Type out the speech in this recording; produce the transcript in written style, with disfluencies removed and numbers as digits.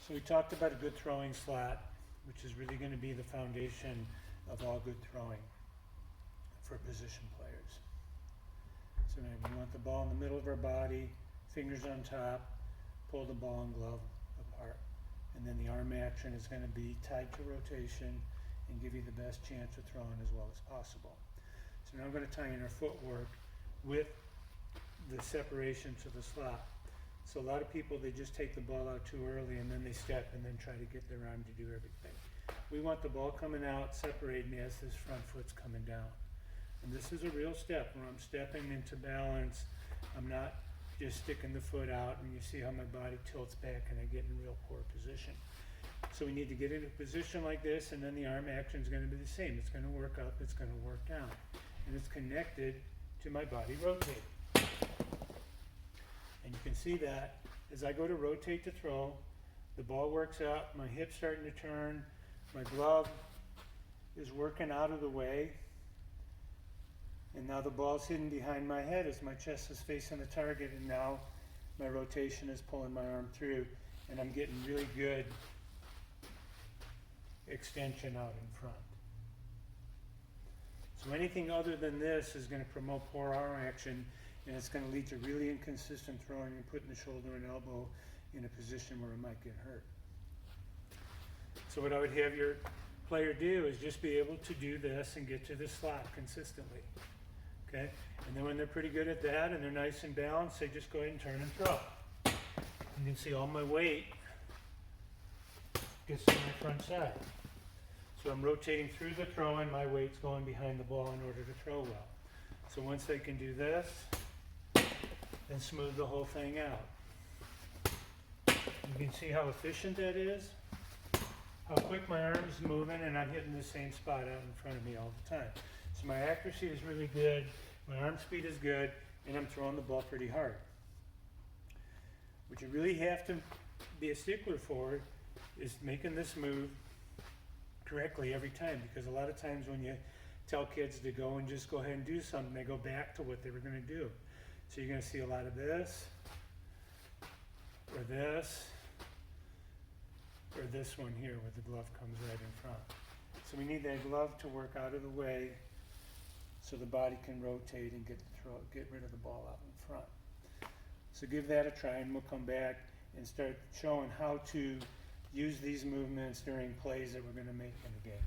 So we talked about a good throwing slat, which is really going to be the foundation of all good throwing for position players. So now we want the ball in the middle of our body, fingers on top, pull the ball and glove apart. And then the arm action is going to be tied to rotation and give you the best chance of throwing as well as possible. So now I'm going to tie in our footwork with the separation to the slot. So a lot of people, they just take the ball out too early and then they step and then try to get their arm to do everything. We want the ball coming out, separating as this front foot's coming down. And this is a real step where I'm stepping into balance. I'm not just sticking the foot out, and you see how my body tilts back and I get in real poor position. So we need to get into a position like this, and then the arm action is going to be the same. It's going to work up, it's going to work down. And it's connected to my body rotate. And you can see that as I go to rotate to throw, the ball works up, my hip's starting to turn, my glove is working out of the way, and now the ball's hidden behind my head as my chest is facing the target, and now my rotation is pulling my arm through, and I'm getting really good extension out in front. So anything other than this is going to promote poor arm action, and it's going to lead to really inconsistent throwing and putting the shoulder and elbow in a position where it might get hurt. So what I would have your player do is just be able to do this and get to the slot consistently. Okay? And then when they're pretty good at that and they're nice and balanced, they just go ahead and turn and throw. You can see all my weight gets to my front side. So I'm rotating through the throw and my weight's going behind the ball in order to throw well. So once they can do this, then smooth the whole thing out. You can see how efficient that is, how quick my arm is moving, and I'm hitting the same spot out in front of me all the time. So my accuracy is really good, my arm speed is good, and I'm throwing the ball pretty hard. What you really have to be a stickler for is making this move correctly every time, because a lot of times when you tell kids to go and just go ahead and do something, they go back to what they were going to do. So you're going to see a lot of this, or this, or this one here where the glove comes right in front. So we need that glove to work out of the way so the body can rotate and get rid of the ball out in front. So give that a try, and we'll come back and start showing how to use these movements during plays that we're going to make in the game.